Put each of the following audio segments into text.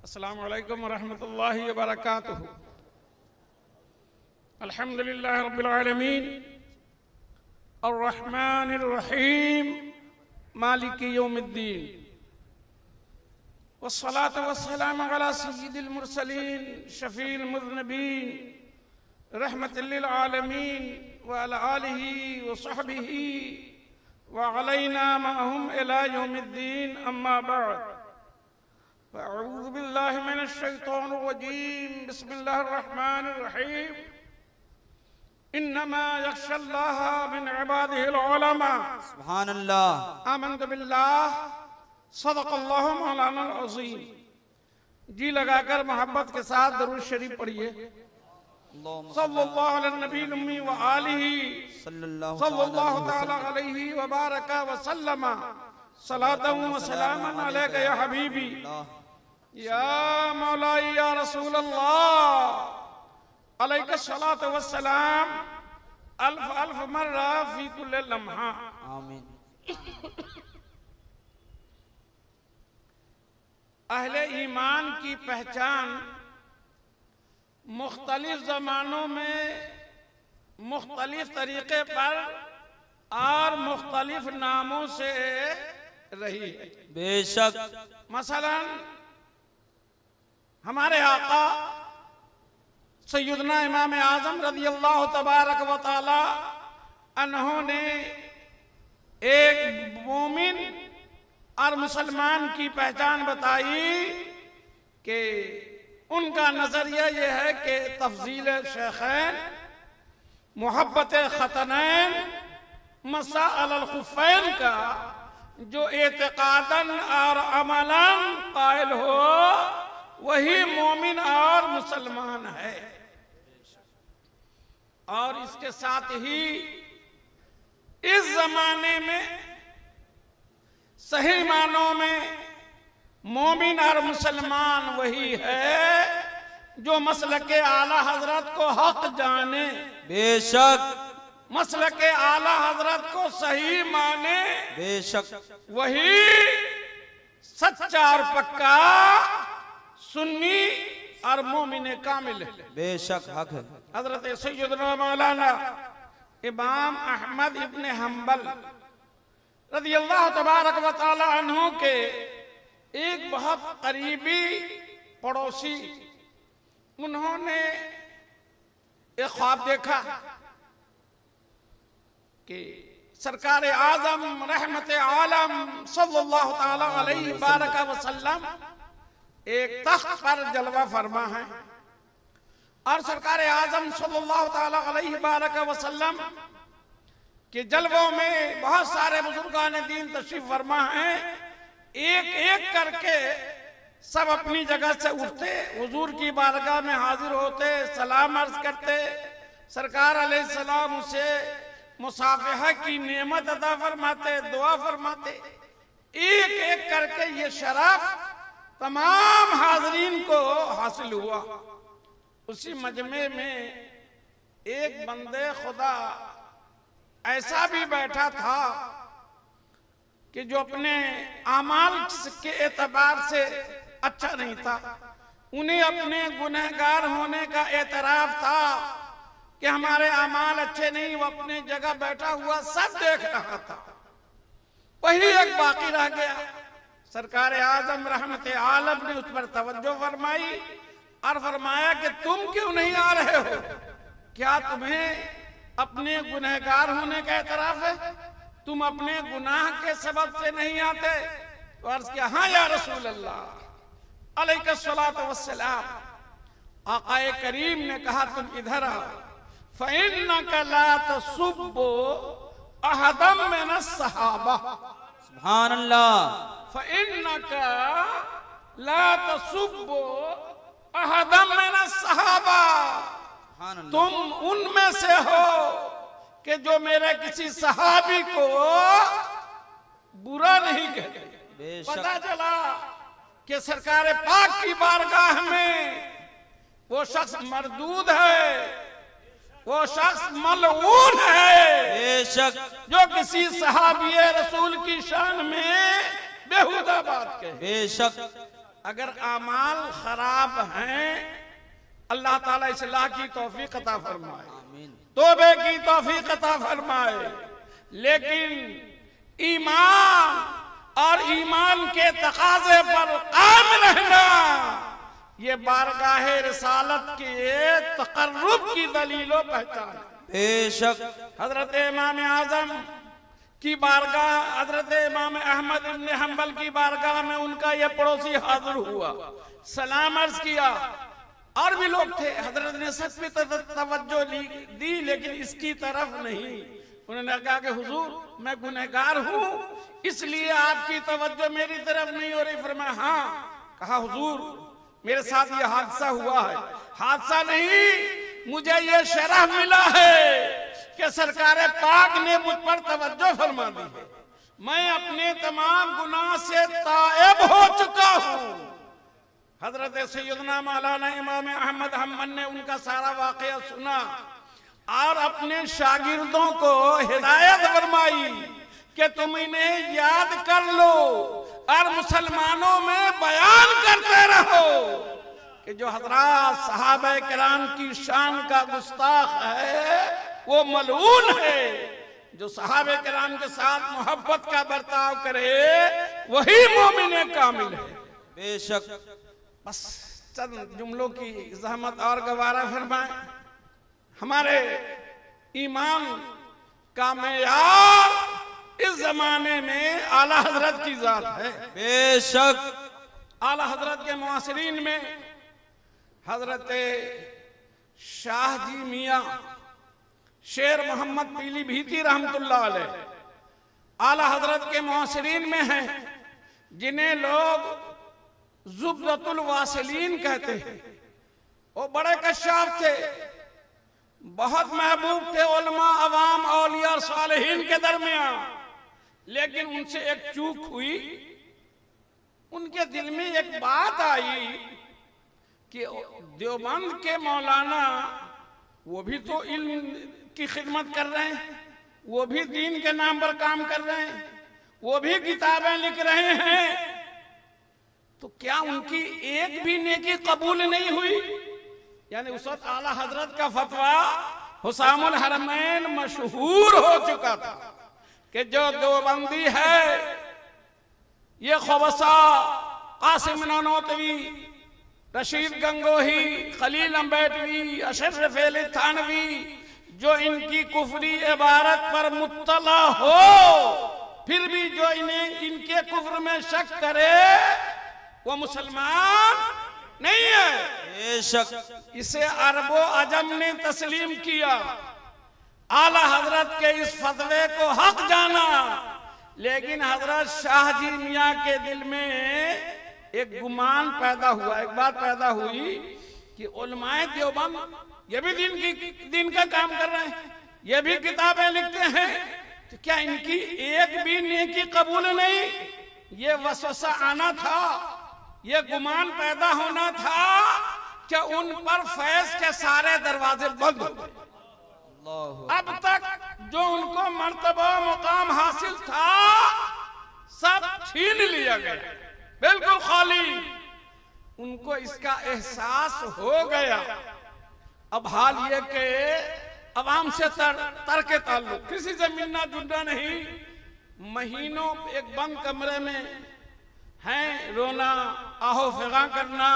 अस्सलामु अलैकुम वरहमतुल्लाहि वबरकातुहू। अल्हम्दुलिल्लाहि रब्बिल आलमीन अर्रहमानिर रहीम मालिकी यौमिद्दीन वस्सलातु वस्सलामु अला सय्यिदिल मुरसलीन शफील मुज़निबीन रहमतल लिल आलमीन व अला आलिहि व सहबिहि व अलैना मअहुम इला यौमिद्दीन अम्मा बअद। अऊज़ु बिल्लाहि मिनश शैतानिर रजीम बिस्मिल्लाहिर रहमानिर रहीम इन्नमा यख्शल्लाह मिन इबादिहिल उलमा। सुभानअल्लाह। आमन्तु बिल्लाह सदक़ल्लाहु मौलानाल अज़ीम। जी लगाकर मोहब्बत के साथ दरूद शरीफ पढ़िए। सल्लल्लाहु अलैहि नबी उम्मी व आलिहि सल्लल्लाहु तआला अलैहि व बारका व सल्लमा सलातन व सलामन अलैका या हबीबी या मौलाई या रसूल अल्लाह अलैका सलातु व सलाम अल्फ अल्फ मर्रा फी कुल्ल लम्हा। आमीन। अहले ईमान की पहचान मुख्तलिफ ज़मानों में मुख्तलिफ तरीके पर और मुख्तलिफ नामों से रही है। बेशक। मसलन हमारे आका सैयदना इमाम आज़म रज़ियल्लाहु तबारक व तआला अन्हों ने एक मोमिन और मुसलमान की पहचान बताई कि उनका नजरिया यह है कि तफजील शेखैन, मोहब्बत खतनैन, मसा अलल खुफ़ैन का जो एतकादन और अमलन कायल हो वही मोमिन और मुसलमान है। और इसके साथ ही इस जमाने में सही मानों में मोमिन और मुसलमान वही है जो मसलके आला हजरत को हक जाने। बेशक। मसलके आला हजरत को सही माने। बेशक। वही सच्चा और पक्का सुन्नी और मोमिन कामिल है। बेशक हक है। हजरत सैयदना मौलाना इमाम अहमद इब्न हम्बल रज़ियल्लाहु तबारक व तआला अन्हु के एक बहुत करीबी पड़ोसी, उन्होंने एक ख्वाब देखा कि सरकार आज़म रहमत आलम सल्लल्लाहु तआला अलैहि बारक व सल्लम एक तख्त पर जलवा फरमा है और सरकार आज़म सल्लल्लाहु तआला अलैहि बारक व सल्लम के जलवों में बहुत सारे बुजुर्गान दीन तशरीफ फरमा हैं। एक एक करके सब अपनी जगह से उठते, हुजूर की बारगाह में हाजिर होते, सलाम अर्ज करते, सरकार अलैहिस्सलाम से मुसाफिहा की नेमत अदा फरमाते, दुआ फरमाते। एक एक करके ये शरफ तमाम हाजरीन को हासिल हुआ। उसी मजमे में एक बंदे खुदा ऐसा भी बैठा था कि जो अपने आमाल के एतबार से अच्छा नहीं था। उन्हें अपने गुनहगार होने का एतराफ था कि हमारे आमाल अच्छे नहीं। वो अपने जगह बैठा हुआ सब देख रहा था, वही एक बाकी रह गया। सरकार आज़म रहमत आलम ने उस पर तवज्जो फरमाई और फरमाया कि तुम क्यों नहीं आ रहे हो? क्या तुम्हें अपने गुनहगार होने का एतराफ है? तुम अपने गुनाह के सबब से नहीं आते? तो अर्ज किया, हाँ या रसूल अल्लाह अलैहिस्सलातु वस्सलाम। आक़ाए करीम ने कहा, तुम इधर आओ। फ़इन्नका ला तसुब्बु अहदम मिनस सहाबा। सुभानअल्लाह। फ़इन्नका ला तसुब्बु अहदम मिनस सहाबा। तुम उनमें से हो कि जो मेरे किसी सहाबी को बुरा नहीं कहते। पता चला कि सरकार पाक की बारगाह में वो शख्स मरदूद है, वो शख्स मलऊन है। बेशक। जो किसी सहाबी रसूल की शान में बेहुदा बात कहे। बेशक। अगर आमाल खराब हैं, अल्लाह ताला इस्लाह की तौफीक अता फरमाए, तौबे की तौफीक अता फरमाए। लेकिन ईमान और ईमान के तकाजे पर कायम रहना, ये बारगाह रिसालत के तकर्रुब की दलीलो पहचान। बेशक हजरत इमाम आजम की बारगाह, हजरत इमाम अहमद इब्न हंबल की बारगाह में उनका यह पड़ोसी हाजिर हुआ, सलाम अर्ज किया। और भी लोग थे, हजरत ने सब पे तवज्जो दी, लेकिन इसकी तरफ नहीं। उन्होंने कहा कि हुजूर मैं गुनहगार हूँ, इसलिए आपकी तवज्जो मेरी तरफ नहीं हो रही। फरमाया हाँ। कहा हुजूर मेरे साथ ये हादसा हुआ है। हादसा नहीं, मुझे ये शरफ मिला है कि सरकार पाक ने मुझ पर तवज्जो फरमा दी है। मैं अपने तमाम गुनाह से ताइब हो चुका हूँ। हजरत सैयदना मौलाना इमाम अहमद हम्मद ने उनका सारा वाकया सुना और अपने शागिर्दों को हिदायत फरमाई कि तुम इन्हें याद कर लो और मुसलमानों में बयान करते रहो कि जो हजरात सहाबा किराम की शान का गुस्ताख है वो मलऊन है। जो सहाबा किराम के साथ मोहब्बत का बर्ताव करे वही मोमिन कामिल है। बेशक बस चंद जुमलों की जहमत और गवारा फरमाए। हमारे ईमान का मेयार इस जमाने में आला हजरत की जात है। बेशक आला हजरत के मुआसरीन में हजरत शाह जी मियाँ शेर मोहम्मद पीलीभीती रहमतुल्लाह अलैह आला हजरत के मुआसरीन में हैं, जिन्हें लोग जुबरतुल वासिलीन कहते हैं। वो बड़े कश्शाफ थे, बहुत महबूब थे उलमा, अवाम, औलिया और सालिहीन के दरमियान। लेकिन उनसे एक चूक हुई, उनके दिल में एक बात आई कि देवबंद के मौलाना वो भी तो इल्म की खिदमत कर रहे हैं, वो भी दीन के नाम पर काम कर रहे हैं, वो भी किताबें लिख रहे हैं, तो क्या उनकी एक भी नेकी कबूल नहीं हुई? यानी उस वक्त आला हजरत का फतवा हुसामुल हरमैन मशहूर हो चुका था कि जो देवबंदी है ये खबसा, कासिम ननौतवी, रशीद गंगोही, खलील अम्बेडवी, अशरफ अली थानवी, जो इनकी कुफरी इबारत पर मुत्तला हो फिर भी जो इन्हें इनके कुफ्र में शक करे वो मुसलमान नहीं है। बेशक इसे अरबो अजम ने तस्लीम किया। आला हजरत के इस फतवे को हक जाना, लेकिन हजरत शाह जी मियाँ के दिल में एक गुमान पैदा हुआ, एक बात पैदा हुई कि उलमाए देवबंद ये भी दीन का काम कर रहे हैं, ये भी किताबें लिखते हैं, तो क्या इनकी एक भी नेकी कबूल नहीं? ये वसवसा आना था, ये गुमान पैदा होना था कि उन पर फैज के सारे दरवाजे बंद हो गए। अब तक जो उनको मर्तबा मुकाम हासिल था सब छीन लिया गया, बिल्कुल खाली। उनको इसका एहसास हो गया। अब हाल ये के अवाम से तरके ताल्लुक, किसी से मिलना जुलना नहीं, महीनों एक बंद कमरे में हैं, रोना, आहो फिगा करना,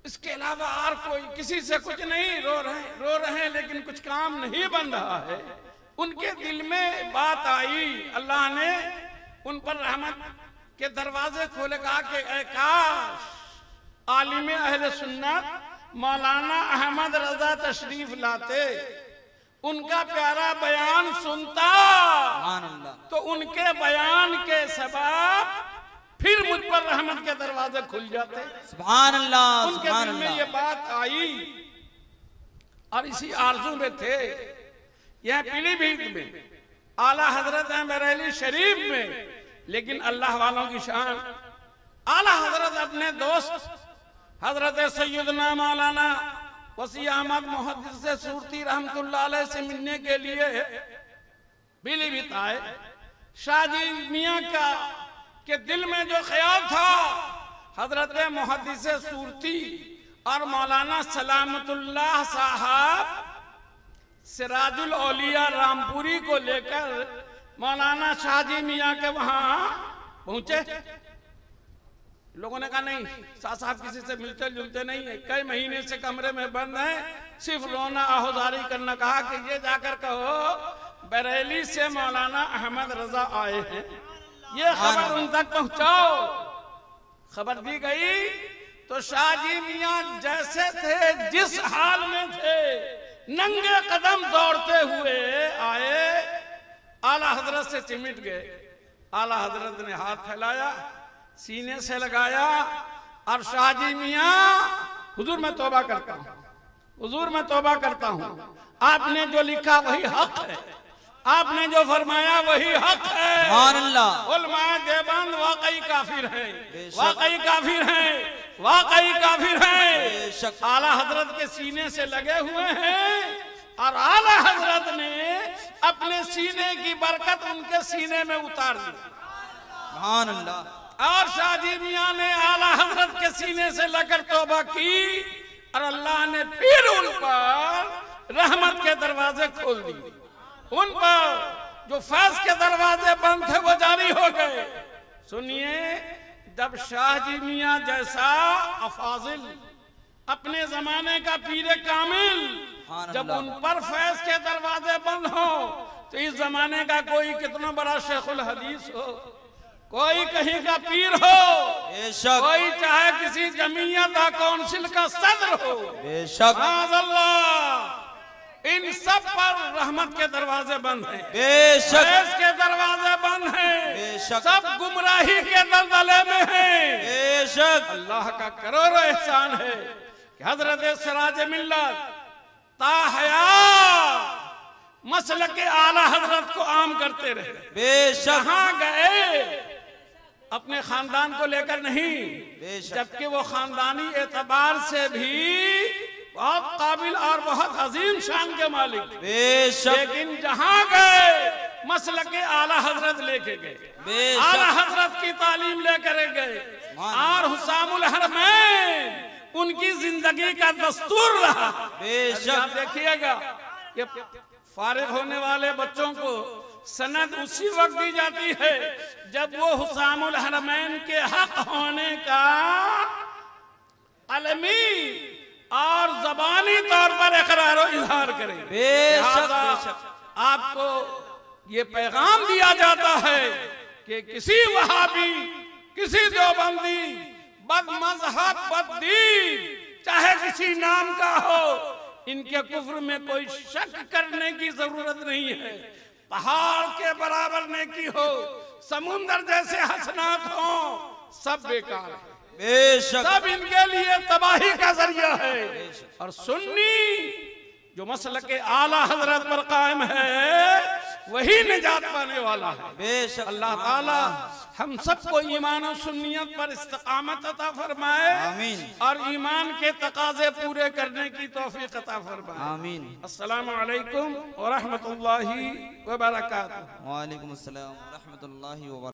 इसके अलावा और कोई किसी से कुछ नहीं। रो रहे हैं लेकिन कुछ काम नहीं बन रहा है। उनके दिल में बात आई, अल्लाह ने उन पर रहमत के दरवाजे खोले, कहा कि ऐ काश आलिम अहले सुन्नत मौलाना अहमद रजा तशरीफ लाते, उनका प्यारा बयान सुनता, तो उनके बयान के सबब फिर मुझ पर रहमत के दरवाजे खुल जाते। सुभान अल्लाह, उनके दिल में ये बात आई और इसी आरजू में थे। यह पीलीभीत में आला हजरत है बरेली शरीफ में, लेकिन अल्लाह वालों की शान। आला हजरत अपने दोस्त हजरत सैयदना मौलाना वसी अहमद मुहद्दिस से सूरती रहमतुल्लाह अलैह से मिलने के लिए पीलीभीत आए। शाहजी मियाँ कि दिल में जो ख्याल था हजरत मुहद्दिस सूरती और मौलाना सलामतुल्लाह साहब सिराजुल औलिया रामपुरी को लेकर मौलाना शाहजी मियाँ के वहां पहुंचे। लोगों ने कहा नहीं, शाह साहब किसी से मिलते जुलते नहीं है, कई महीने से कमरे में बंद हैं, सिर्फ रोना आहुजारी करना। कहा कि ये जाकर कहो बरेली से मौलाना अहमद रजा आए हैं, ये खबर उन तक पहुंचाओ। खबर दी गई तो शाहजी मियाँ जैसे थे, जिस हाल में थे, नंगे कदम दौड़ते हुए आए, आला हजरत से चिमट गए। आला हजरत ने हाथ फैलाया, सीने से लगाया और शाहजी मियाँ, हुजूर मैं तौबा करता हूँ, हुजूर मैं तौबा करता हूँ, आपने जो लिखा वही हक है, आपने जो फरमाया वही हक है। उलमाए देवबंद वाकई काफिर हैं, वाकई काफिर हैं, वाकई काफिर हैं। आला हजरत के सीने से लगे हुए हैं और आला हजरत ने अपने सीने की बरकत उनके सीने में उतार दी। और शाहजी मियाँ ने आला हजरत के सीने से लगकर तौबा की और अल्लाह ने फिर उन पर रहमत के दरवाजे खोल दिए। उन पर जो फैज के दरवाजे बंद थे वो जारी हो गए। सुनिए, जब शाहजी मियाँ जैसा अफाजिल, अपने जमाने का पीरे कामिल, जब उन पर फैज के दरवाजे बंद हो तो इस जमाने का कोई कितना बड़ा शेखुल हदीस हो, कोई कहीं का पीर हो, कोई चाहे किसी जमीयत या काउंसिल का सदर हो, इन सब पर रहमत के दरवाजे बंद हैं, फैज के दरवाजे बंद हैं, सब गुमराही के दलदले में हैं। अल्लाह का करोड़ों एहसान है कि हजरत सिराज मिल्लत ताहया मसलक के आला हजरत को आम करते रहे। जहां गए अपने खानदान को लेकर नहीं, जबकि वो खानदानी एतबार से भी बहुत काबिल और बहुत अजीम शान के मालिक, लेकिन जहां गए मसलक के आला हजरत लेके गए, आला हजरत की तालीम लेकर गए और हुसामुल हरमैन उनकी जिंदगी का दस्तूर रहा। आप देखिएगा कि फारिग होने वाले बच्चों को सनद उसी वक्त दी जाती है जब वो हुसामुल हरमैन के हक होने का अलमी और जबानी तौर पर इकरार और इजहार करें। आपको ये पैगाम दिया जाता है कि किसी वहाबी, किसी देवबंदी, बदमज़हब, बददीन, चाहे किसी नाम का हो, इनके कुफ्र में कोई शक करने की जरूरत नहीं है। पहाड़ के बराबर नेकी हो, समुंदर जैसे हसनात हो, सब बेकार है, सब इनके लिए तबाही का जरिया है। और सुन्नी जो मसलक के आला हजरत पर कायम है वही निजात पाने वाला है। अल्लाह ताला हम सबको ईमान और सुन्नियत पर इस्तिकामत अता फरमाए, आमीन, और ईमान के तकाजे पूरे करने की तौफीक अता फरमाए, आमीन। अस्सलामु अलैकुम व रहमतुल्लाहि व बरकातुहू। वालेकुम अस्सलाम व रहमतुल्लाहि व बरकातुहू।